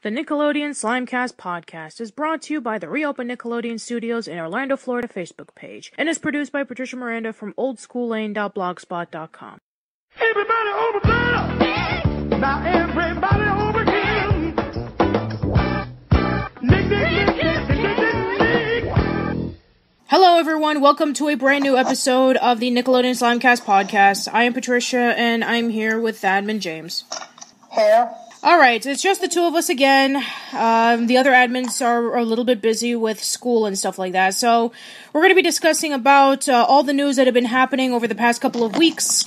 The Nickelodeon Slimecast Podcast is brought to you by the reopened Nickelodeon Studios in Orlando, Florida Facebook page, and is produced by Patricia Miranda from oldschoollane.blogspot.com. Everybody over there! Now everybody over here! Nick. Hello everyone, welcome to a brand new episode of the Nickelodeon Slimecast Podcast. I am Patricia, and I'm here with Admin James. Here. Alright, it's just the two of us again. The other admins are a little bit busy with school and stuff like that, so we're going to be discussing about all the news that have been happening over the past couple of weeks.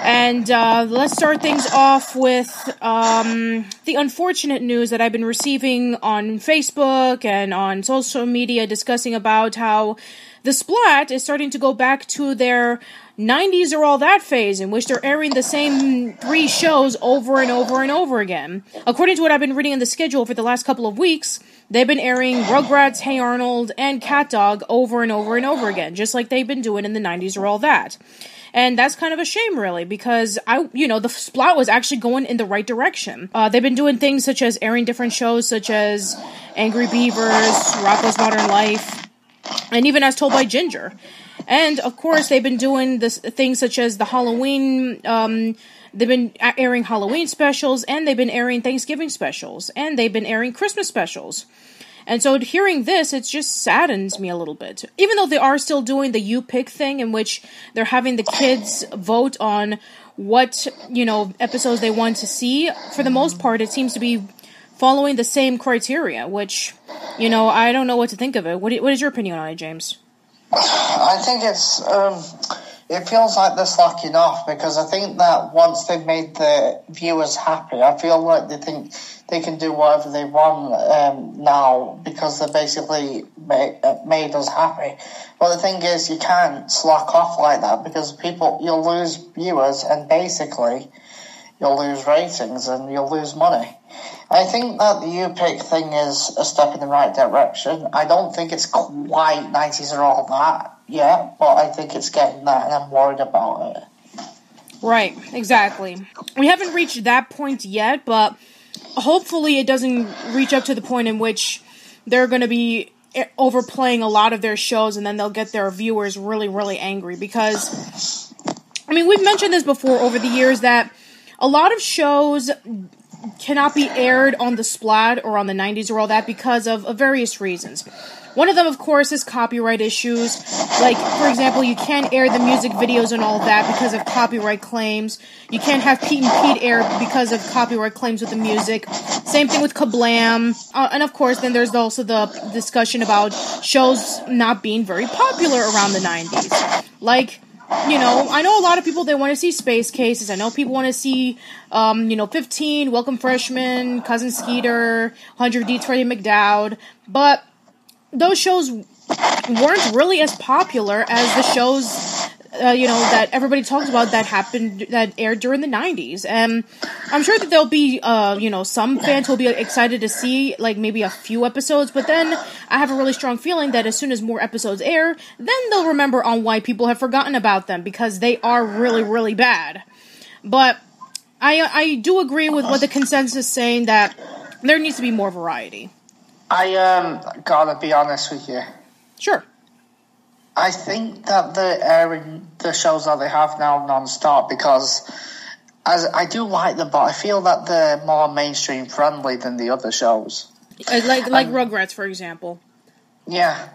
And let's start things off with the unfortunate news that I've been receiving on Facebook and on social media discussing about how the Splat is starting to go back to their 90's or all that phase, in which they're airing the same three shows over and over and over again. According to what I've been reading in the schedule for the last couple of weeks, they've been airing Rugrats, Hey Arnold, and Cat Dog over and over and over again, just like they've been doing in the 90's or all that. And that's kind of a shame, really, because the Splat was actually going in the right direction. They've been doing things such as airing different shows such as Angry Beavers, Rocko's Modern Life, and even As Told by Ginger. And, of course, they've been doing things such as the Halloween, they've been airing Halloween specials, and they've been airing Thanksgiving specials, and they've been airing Christmas specials. And so hearing this, it just saddens me a little bit. Even though they are still doing the You Pick thing, in which they're having the kids vote on what, episodes they want to see, for the most part, it seems to be following the same criteria, which, I don't know what to think of it. What is your opinion on it, James? I think it feels like they're slacking off, because I think that once they've made the viewers happy, I feel like they think they can do whatever they want now, because they basically made us happy. But the thing is, you can't slack off like that, because you'll lose viewers, and basically you'll lose ratings and you'll lose money. I think that the U-Pick thing is a step in the right direction. I don't think it's quite 90's or all that yet, but I think it's getting there, and I'm worried about it. Right, exactly. We haven't reached that point yet, but hopefully it doesn't reach up to the point in which they're going to be overplaying a lot of their shows, and then they'll get their viewers really, really angry, because, we've mentioned this before over the years, that a lot of shows cannot be aired on the Splat or on the 90's or all that because of various reasons. One of them, of course, is copyright issues. Like, for example, you can't air the music videos and all that because of copyright claims. You can't have Pete and Pete aired because of copyright claims with the music. Same thing with Kablam. And of course, then there's also the discussion about shows not being very popular around the 90's. Like, I know a lot of people, they want to see Space Cases. I know people want to see, 15, Welcome Freshman, Cousin Skeeter, 100 Deeds Freddie McDowd. But those shows weren't really as popular as the shows, that everybody talks about that aired during the 90's. And I'm sure that there'll be, some fans will be excited to see, like, maybe a few episodes, but then I have a really strong feeling that as soon as more episodes air, then they'll remember on why people have forgotten about them, because they are really, really bad. But I do agree with what the consensus is saying, that there needs to be more variety. I gotta be honest with you. Sure. I think that they're airing the shows that they have now non-stop, because I do like them, but I feel that they're more mainstream friendly than the other shows. Like Rugrats, for example. Yeah.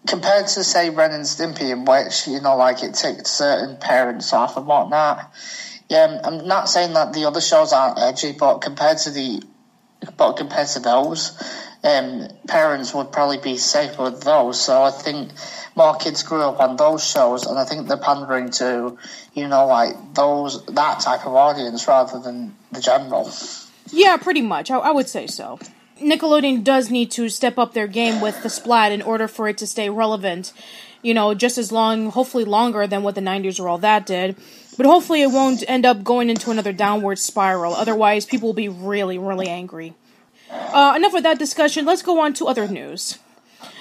Compared to, say, Ren and Stimpy, in which, it takes certain parents off and whatnot. Yeah, I'm not saying that the other shows aren't edgy, but compared to those, parents would probably be safer with those. So I think more kids grew up on those shows, and I think they're pandering to, that type of audience rather than the general. Yeah, pretty much. I would say so. Nickelodeon does need to step up their game with the Splat in order for it to stay relevant, just as long, hopefully longer than what the 90's or all that did. But hopefully it won't end up going into another downward spiral. Otherwise, people will be really, really angry. Enough of that discussion. Let's go on to other news.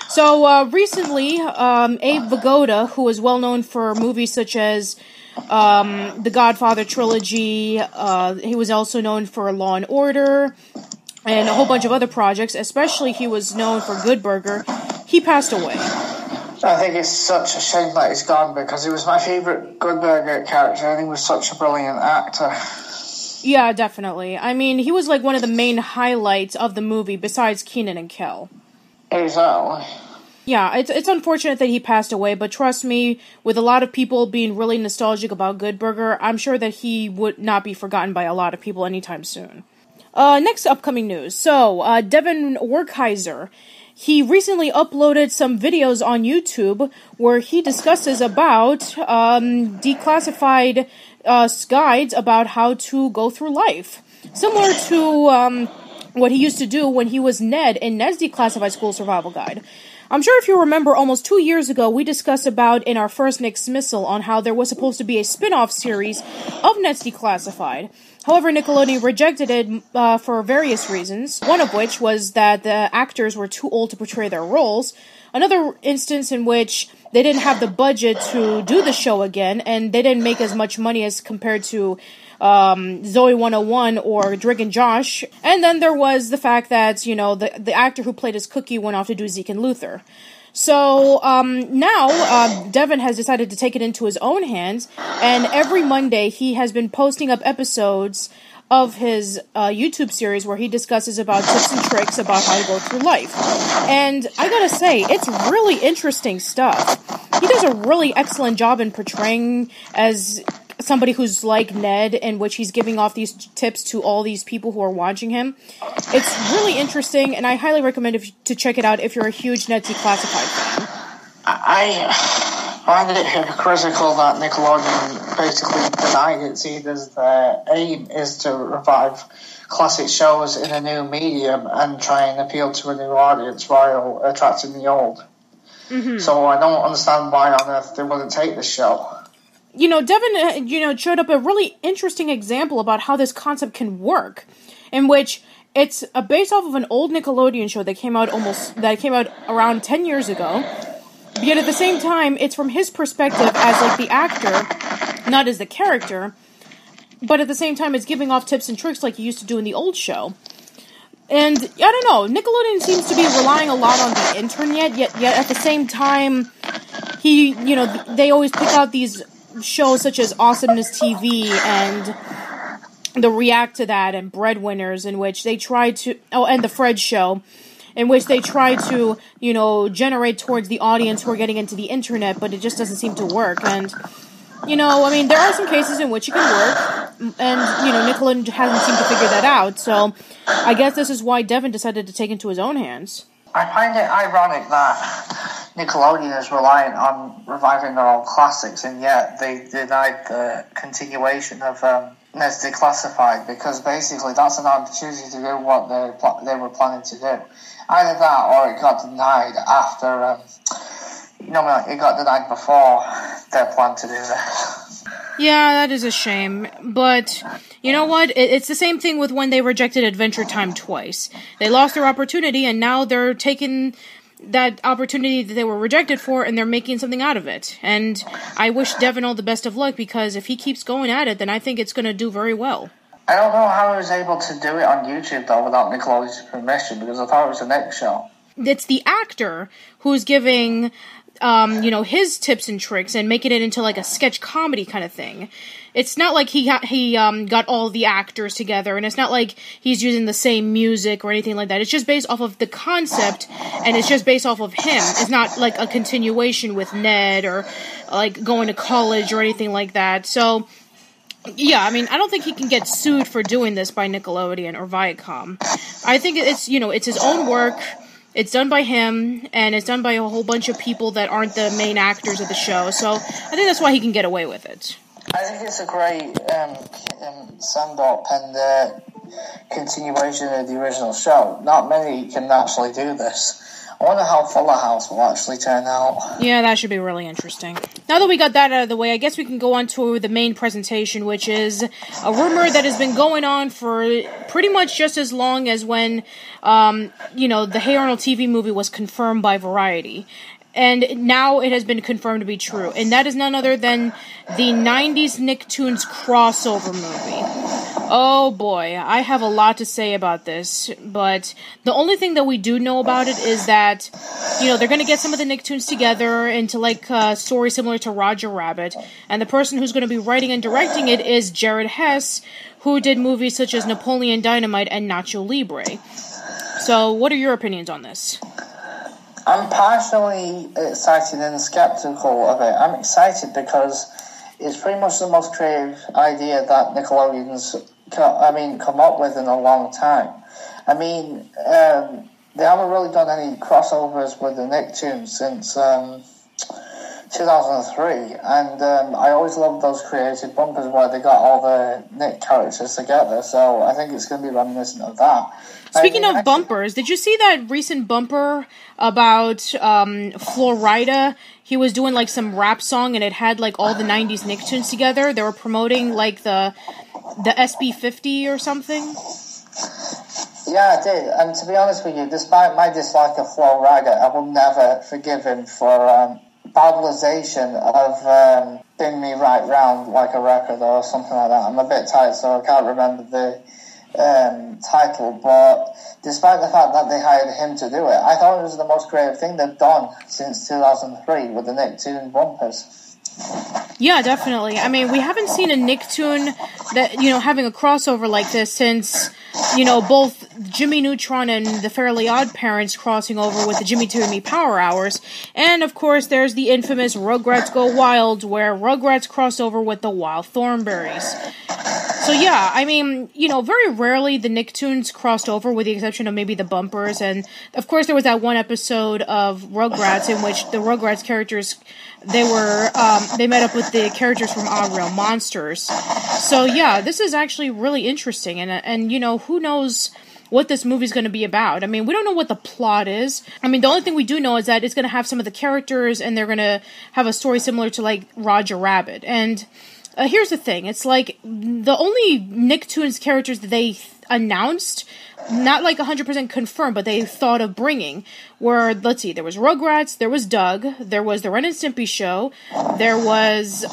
So, recently, Abe Vigota, who is well known for movies such as the Godfather trilogy, he was also known for Law and Order, and a whole bunch of other projects, especially he was known for Good Burger. He passed away. I think it's such a shame that he's gone, because he was my favourite Good Burger character, and he was such a brilliant actor. Yeah, definitely. I mean, he was like one of the main highlights of the movie, besides Kenan and Kel. Exactly. Yeah, it's unfortunate that he passed away, but trust me, with a lot of people being really nostalgic about Good Burger, I'm sure that he would not be forgotten by a lot of people anytime soon. Next upcoming news. So, Devin Werkheiser, he recently uploaded some videos on YouTube where he discusses about declassified guides about how to go through life. Similar to what he used to do when he was Ned in Ned's Declassified School Survival Guide. I'm sure if you remember, almost 2 years ago, we discussed about in our first Nick's Missile on how there was supposed to be a spin-off series of Ned's Declassified. However, Nickelodeon rejected it for various reasons, one of which was that the actors were too old to portray their roles, another instance in which they didn't have the budget to do the show again, and they didn't make as much money as compared to Zoe 101 or Drake and Josh. And then there was the fact that, you know, the actor who played his Cookie went off to do Zeke and Luther. So, now, Devin has decided to take it into his own hands, and every Monday he has been posting up episodes of his YouTube series where he discusses about tips and tricks about how to go through life. And I gotta say, it's really interesting stuff. He does a really excellent job in portraying as somebody who's like Ned, in which he's giving off these tips to all these people who are watching him. It's really interesting, and I highly recommend to check it out if you're a huge Ned Declassified fan. I find it hypocritical that Nickelodeon basically denied it. See, the aim is to revive classic shows in a new medium and try and appeal to a new audience while attracting the old. Mm-hmm. So I don't understand why on earth they wouldn't take this show. You know, Devin, showed up a really interesting example about how this concept can work, in which it's based off of an old Nickelodeon show that came out around 10 years ago, yet at the same time, it's from his perspective as, like, the actor, not as the character, but at the same time, it's giving off tips and tricks like he used to do in the old show. And, I don't know, Nickelodeon seems to be relying a lot on the internet, yet at the same time, they always pick out these shows such as Awesomeness TV and the React to That and Breadwinners, in which they try to, and the Fred Show, in which they try to, generate towards the audience who are getting into the internet, but it just doesn't seem to work. And, there are some cases in which it can work, and, Nickelodeon hasn't seemed to figure that out, so I guess this is why Devin decided to take it into his own hands. I find it ironic that Nickelodeon is reliant on reviving their old classics, and yet they denied the continuation of Ned's Declassified, because basically that's an opportunity to do what they were planning to do. Either that, or it got denied after, it got denied before their plan to do this. Yeah, that is a shame, but you know what? It's the same thing with when they rejected Adventure Time twice. They lost their opportunity, and now they're taking that opportunity that they were rejected for, and they're making something out of it. And I wish Devin all the best of luck, because if he keeps going at it, then I think it's going to do very well. I don't know how he was able to do it on YouTube, though, without Nickelodeon's permission, because I thought it was a Nick show. It's the actor who's giving his tips and tricks and making it into like a sketch comedy kind of thing. It's not like he got all the actors together, and it's not like he's using the same music or anything like that. It's just based off of the concept, and it's just based off of him. It's not like a continuation with Ned or like going to college or anything like that. So, yeah, I don't think he can get sued for doing this by Nickelodeon or Viacom. I think it's his own work. It's done by him, and it's done by a whole bunch of people that aren't the main actors of the show, so I think that's why he can get away with it. I think it's a great send-up and continuation of the original show. Not many can actually do this. I wonder how Fuller House will actually turn out. Yeah, that should be really interesting. Now that we got that out of the way, I guess we can go on to the main presentation, which is a rumor that has been going on for pretty much just as long as when, the Hey Arnold TV movie was confirmed by Variety. And now it has been confirmed to be true. And that is none other than the 90's Nicktoons crossover movie. Oh boy, I have a lot to say about this, but the only thing that we do know about it is that, they're going to get some of the Nicktoons together into, a story similar to Roger Rabbit, and the person who's going to be writing and directing it is Jared Hess, who did movies such as Napoleon Dynamite and Nacho Libre. So, what are your opinions on this? I'm partially excited and skeptical of it. I'm excited because it's pretty much the most creative idea that Nickelodeon's come up with in a long time. They haven't really done any crossovers with the Nicktoons since 2003, and I always loved those creative bumpers where they got all the Nick characters together, so I think it's going to be reminiscent of that. Speaking of bumpers, did you see that recent bumper about Florida? He was doing some rap song and it had all the 90's Nicktoons together. They were promoting the SB50 or something. Yeah, I did. And to be honest with you, despite my dislike of Florida, I will never forgive him for Babblization of Bring Me Right Round Like a Record or something like that. I'm a bit tired, so I can't remember the title, but despite the fact that they hired him to do it, I thought it was the most creative thing they've done since 2003 with the Nicktoon bumpers. Yeah, definitely. We haven't seen a Nicktoon that, having a crossover like this since, both Jimmy Neutron and the Fairly Odd Parents crossing over with the Jimmy Timmy Power Hours. And, of course, there's the infamous Rugrats Go Wild, where Rugrats crossed over with the Wild Thornberrys. So, yeah, very rarely the Nicktoons crossed over, with the exception of maybe the bumpers. And, of course, there was that one episode of Rugrats in which the Rugrats characters, they met up with the characters from Our Real Monsters. So, yeah, this is actually really interesting. And who knows what this movie's going to be about. We don't know what the plot is. The only thing we do know is that it's going to have some of the characters, and they're going to have a story similar to, Roger Rabbit. And here's the thing. It's the only Nicktoons characters that they announced, not 100% confirmed, but they thought of bringing, were, let's see, there was Rugrats, there was Doug, there was the Ren and Stimpy Show, there was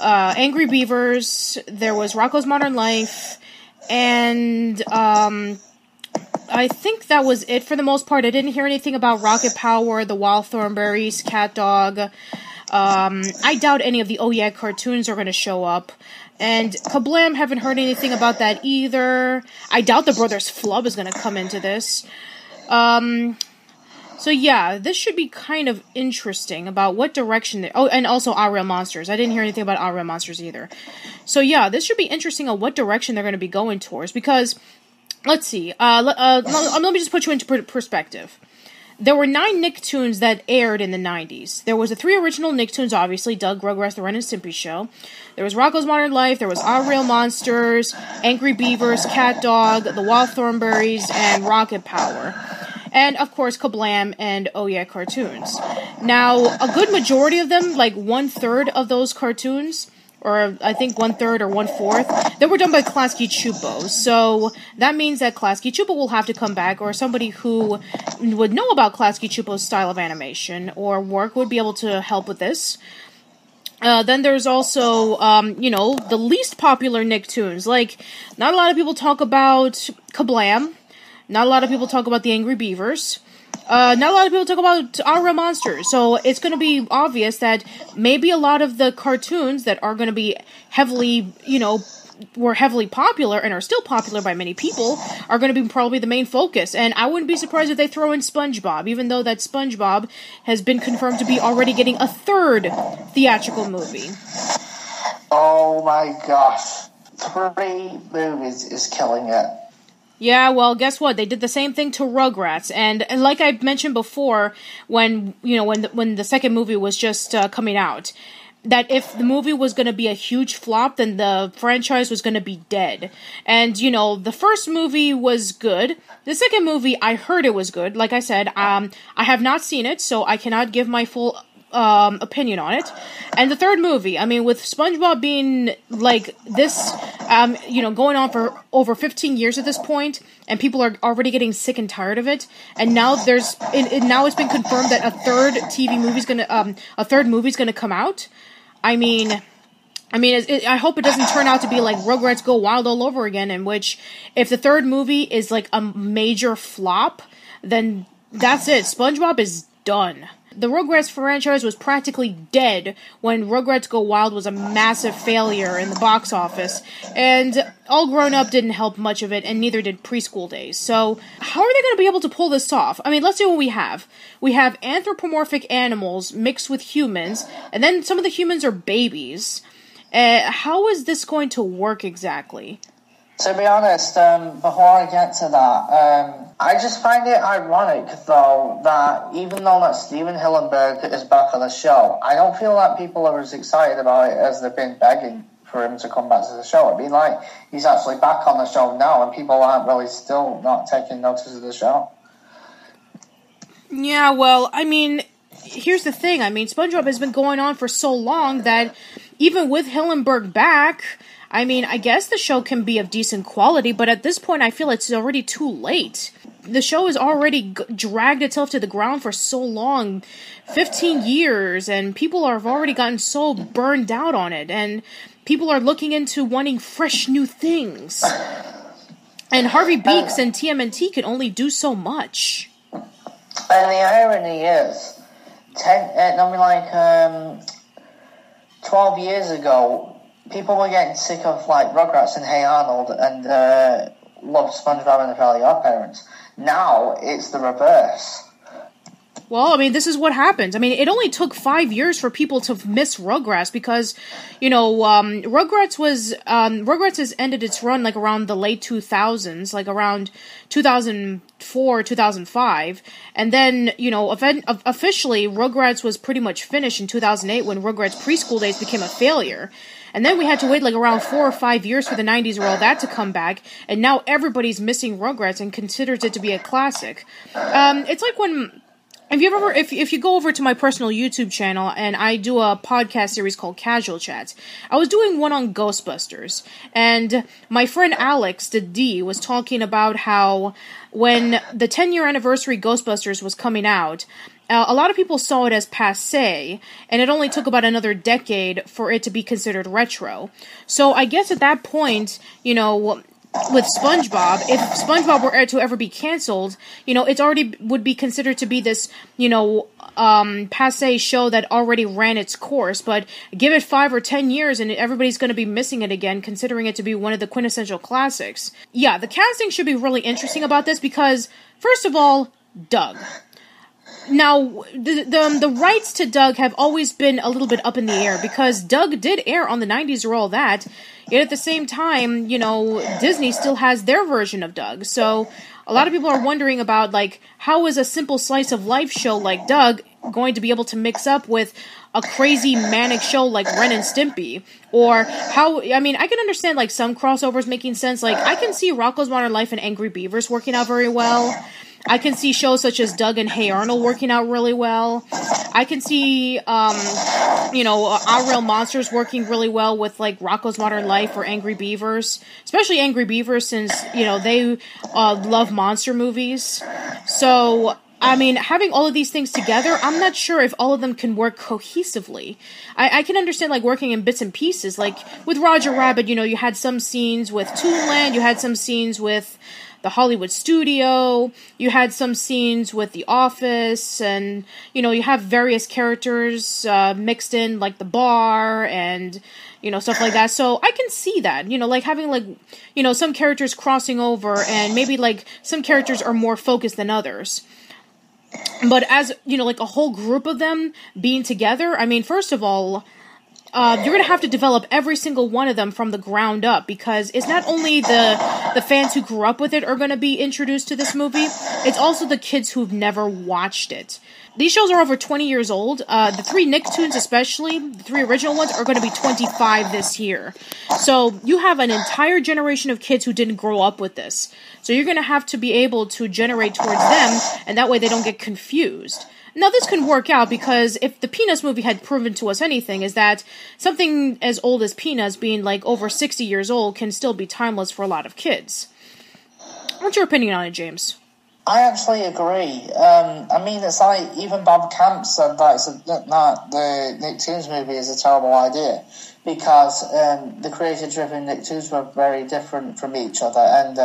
Angry Beavers, there was Rocko's Modern Life, and I think that was it for the most part. I didn't hear anything about Rocket Power, the Wild Thornberrys, Cat Dog. I doubt any of the Oh Yeah cartoons are going to show up. And Kablam, haven't heard anything about that either. I doubt the Brothers Flub is going to come into this. So yeah, this should be kind of interesting about what direction oh, and also Our Real Monsters. I didn't hear anything about Our Real Monsters either. So yeah, this should be interesting on what direction they're going to be going towards, because, let's see, let me just put you into perspective. There were 9 Nicktoons that aired in the 90's. There was the 3 original Nicktoons, obviously, Doug, Rugrats, the Ren and Stimpy Show. There was Rocko's Modern Life, there was Our Real Monsters, Angry Beavers, Cat Dog, the Wild Thornberrys, and Rocket Power. And, of course, Kablam and Oh Yeah cartoons. Now, a good majority of them, 1/3 of those cartoons, or I think 1/3 or 1/4, they were done by Klasky Csupo. So that means that Klasky Csupo will have to come back, or somebody who would know about Klasky Csupo's style of animation or work would be able to help with this. Then there's also, the least popular Nicktoons. Not a lot of people talk about Kablam. Not a lot of people talk about the Angry Beavers. Not a lot of people talk about Our Real Monsters, so it's going to be obvious that maybe a lot of the cartoons that are going to be heavily, were heavily popular and are still popular by many people are going to be probably the main focus. And I wouldn't be surprised if they throw in SpongeBob, even though that SpongeBob has been confirmed to be already getting a 3rd theatrical movie. Oh my gosh. 3 movies is killing it. Yeah, well, guess what? They did the same thing to Rugrats, and like I mentioned before, when the second movie was just coming out, that if the movie was going to be a huge flop, then the franchise was going to be dead. And the first movie was good. The second movie, I heard it was good. Like I said, I have not seen it, so I cannot give my full opinion on it. And the third movie, I mean, with SpongeBob being like this, going on for over 15 years at this point, and people are already getting sick and tired of it. And now now it's been confirmed that a third movie's gonna come out. I hope it doesn't turn out to be like Rugrats Go Wild all over again, in which if the third movie is like a major flop, then that's it. SpongeBob is done. The Rugrats franchise was practically dead when Rugrats Go Wild was a massive failure in the box office, and All Grown Up didn't help much of it, and neither did Preschool Days. So, how are they going to be able to pull this off? I mean, let's see what we have. We have anthropomorphic animals mixed with humans, and then some of the humans are babies. How is this going to work exactly? To be honest, before I get to that, I just find it ironic, though, that even though that Steven Hillenburg is back on the show, I don't feel like people are as excited about it as they've been begging for him to come back to the show. It'd be like he's actually back on the show now, and people aren't really still not taking notice of the show. Yeah, well, I mean, here's the thing. I mean, SpongeBob has been going on for so long that even with Hillenburg back, I mean, I guess the show can be of decent quality, but at this point I feel it's already too late. The show has already dragged itself to the ground for so long, 15 years, and people have already gotten so burned out on it, and people are looking into wanting fresh new things. And Harvey Beaks and TMNT can only do so much. And the irony is, 12 years ago, people were getting sick of like Rugrats and Hey Arnold and loved SpongeBob and the Fairly Odd Parents. Now it's the reverse. Well, I mean, this is what happens. I mean, it only took 5 years for people to miss Rugrats because, Rugrats has ended its run like around the late 2000s, like around 2004, 2005, and then, officially Rugrats was pretty much finished in 2008 when Rugrats Preschool Days became a failure. And then we had to wait like around 4 or 5 years for the 90's or all that to come back, and now everybody's missing Rugrats and considers it to be a classic. It's like when... If you go over to my personal YouTube channel, and I do a podcast series called Casual Chats, I was doing one on Ghostbusters, and my friend Alex, the D, was talking about how when the 10-year anniversary Ghostbusters was coming out, a lot of people saw it as passé, and it only took about another decade for it to be considered retro. So I guess at that point, with SpongeBob, if SpongeBob were to ever be canceled, it already would be considered to be this, passé show that already ran its course, but give it 5 or 10 years and everybody's going to be missing it again, considering it to be one of the quintessential classics. Yeah, the casting should be really interesting about this because, first of all, Doug. Now, the rights to Doug have always been a little bit up in the air because Doug did air on the 90's or all that, yet at the same time, Disney still has their version of Doug. So a lot of people are wondering about, like, how is a simple slice of life show like Doug going to be able to mix up with a crazy manic show like Ren and Stimpy? Or how, I mean, I can understand, like, some crossovers making sense. Like, I can see Rocko's Modern Life and Angry Beavers working out very well. I can see shows such as Doug and Hey Arnold working out really well. I can see, Our Real Monsters working really well with, like, Rocko's Modern Life or Angry Beavers. Especially Angry Beavers since, they love monster movies. So, I mean, having all of these things together, I'm not sure if all of them can work cohesively. I can understand, like, working in bits and pieces. Like, with Roger Rabbit, you had some scenes with Toonland, you had some scenes with the Hollywood Studio, you had some scenes with The Office, and, you have various characters mixed in, like the bar, and, stuff like that. So I can see that, like having, like, some characters crossing over, and maybe, like, some characters are more focused than others. But as, like a whole group of them being together, I mean, first of all, you're going to have to develop every single one of them from the ground up, because it's not only the fans who grew up with it are going to be introduced to this movie, it's also the kids who've never watched it. These shows are over 20 years old. The 3 Nicktoons especially, the 3 original ones, are going to be 25 this year. So you have an entire generation of kids who didn't grow up with this. So you're going to have to be able to generate towards them, and that way they don't get confused. Now, this can work out because if the Peanuts movie had proven to us anything, is that something as old as Peanuts, being like over 60 years old, can still be timeless for a lot of kids. What's your opinion on it, James? I actually agree. I mean, it's like even Bob Camp said that the Nicktoons movie is a terrible idea because the creator-driven Nicktoons were very different from each other, and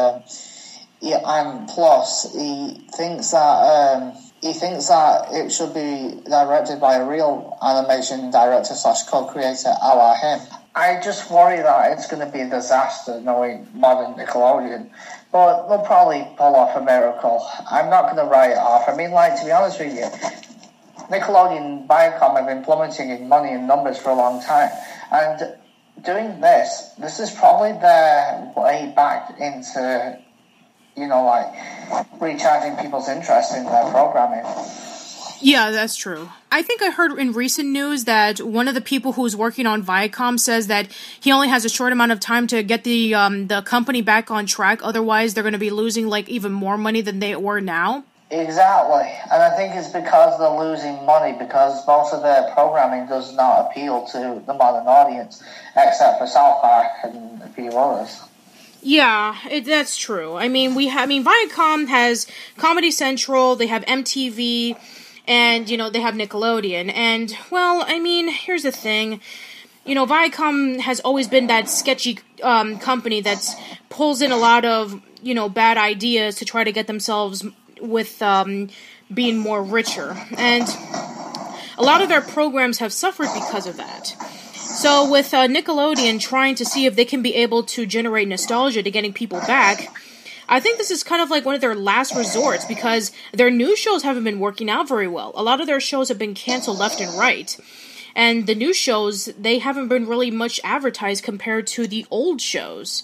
plus he thinks that it should be directed by a real animation director / co-creator a la him. I just worry that it's going to be a disaster knowing modern Nickelodeon. But they'll probably pull off a miracle. I'm not going to write it off. I mean, to be honest with you, Nickelodeon and Viacom have been plummeting money and numbers for a long time. And doing this is probably their way back into, recharging people's interest in their programming. Yeah, that's true. I think I heard in recent news that one of the people who's working on Viacom says that he only has a short amount of time to get the company back on track. Otherwise, they're going to be losing even more money than they were now. Exactly. And I think it's because they're losing money because most of their programming does not appeal to the modern audience, except for South Park and a few others. Yeah, that's true. I mean, Viacom has Comedy Central, they have MTV, and, they have Nickelodeon. And, well, I mean, here's the thing. Viacom has always been that sketchy company that pulls in a lot of, bad ideas to try to get themselves with being more richer. And a lot of their programs have suffered because of that. So with Nickelodeon trying to see if they can be able to generate nostalgia to getting people back, I think this is kind of like one of their last resorts because their new shows haven't been working out very well. A lot of their shows have been canceled left and right. And the new shows, they haven't been really much advertised compared to the old shows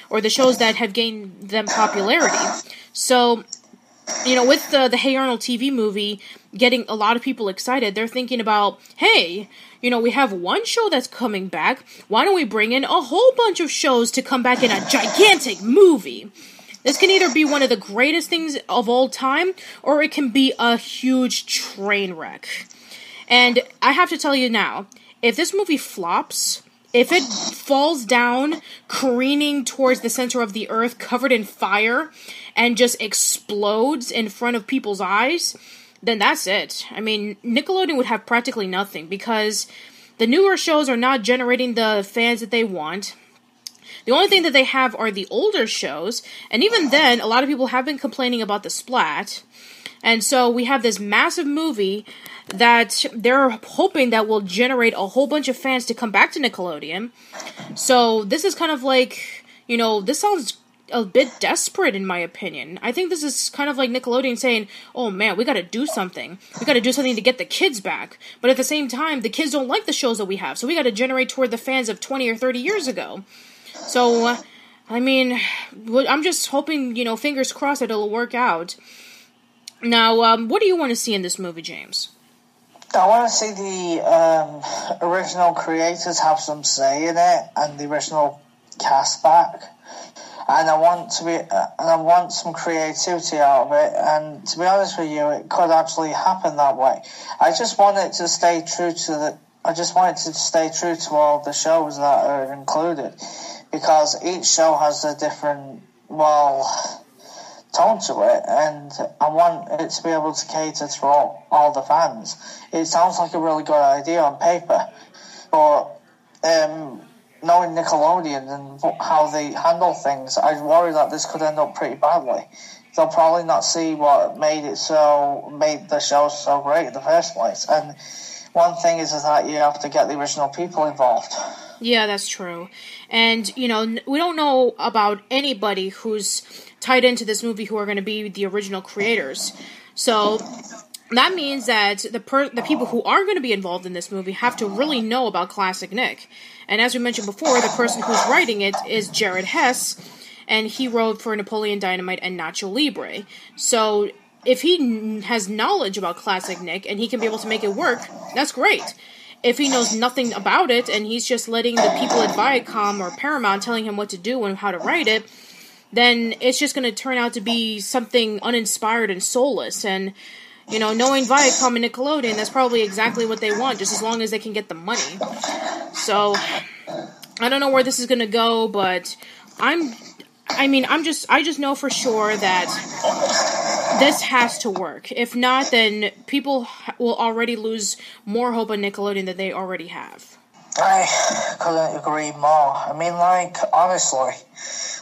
or the shows that have gained them popularity. So, with the Hey Arnold TV movie getting a lot of people excited, they're thinking about, hey, we have one show that's coming back. Why don't we bring in a whole bunch of shows to come back in a gigantic movie? This can either be one of the greatest things of all time, or it can be a huge train wreck. And I have to tell you now, if this movie flops, if it falls down, careening towards the center of the earth, covered in fire, and just explodes in front of people's eyes, then that's it. I mean, Nickelodeon would have practically nothing, because the newer shows are not generating the fans that they want. The only thing that they have are the older shows, and even then, a lot of people have been complaining about the Splat. And so we have this massive movie that they're hoping that will generate a whole bunch of fans to come back to Nickelodeon. So this is kind of like, this sounds a bit desperate in my opinion. I think this is kind of like Nickelodeon saying, oh man, we gotta do something. We gotta do something to get the kids back. But at the same time, the kids don't like the shows that we have, so we gotta generate toward the fans of 20 or 30 years ago. So, I mean, I'm just hoping, fingers crossed that it'll work out. Now, what do you want to see in this movie, James? I want to see the original creators have some say in it, and the original cast back. And I want some creativity out of it. And to be honest with you, it could actually happen that way. I just want it to stay true to all the shows that are included, because each show has a different tone to it, and I want it to be able to cater to all the fans. It sounds like a really good idea on paper, but knowing Nickelodeon and how they handle things, I worry that this could end up pretty badly. They'll probably not see what made the show so great in the first place. And one thing is that you have to get the original people involved. Yeah, that's true. And, we don't know about anybody who's tied into this movie who are going to be the original creators. So that means that the people who are going to be involved in this movie have to really know about Classic Nick. And as we mentioned before, the person who's writing it is Jared Hess, and he wrote for Napoleon Dynamite and Nacho Libre. So if he has knowledge about Classic Nick and he can be able to make it work, that's great. If he knows nothing about it and he's just letting the people at Viacom or Paramount telling him what to do and how to write it, then it's just going to turn out to be something uninspired and soulless. And, You know, knowing Viacom and Nickelodeon, that's probably exactly what they want, just as long as they can get the money. So, I don't know where this is gonna go, but I just know for sure that this has to work. If not, then people will already lose more hope on Nickelodeon than they already have. I couldn't agree more. I mean, like, honestly,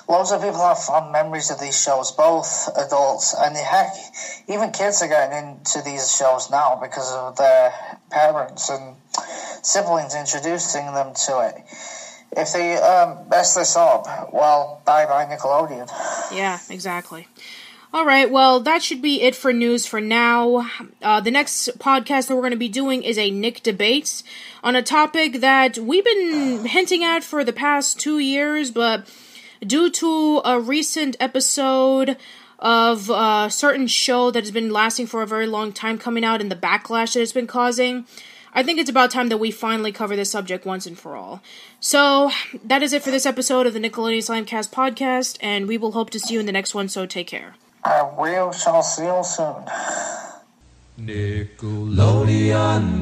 loads of people have fond memories of these shows, both adults and, heck, even kids are getting into these shows now because of their parents and siblings introducing them to it. If they mess this up, well, bye-bye Nickelodeon. Yeah, exactly. All right, well, that should be it for news for now. The next podcast that we're going to be doing is a Nick Debates on a topic that we've been hinting at for the past 2 years, but due to a recent episode of a certain show that has been lasting for a very long time coming out and the backlash that it's been causing, I think it's about time that we finally cover this subject once and for all. So, that is it for this episode of the Nickelodeon Slimecast Podcast, and we will hope to see you in the next one, so take care. We shall see you soon. Nickelodeon.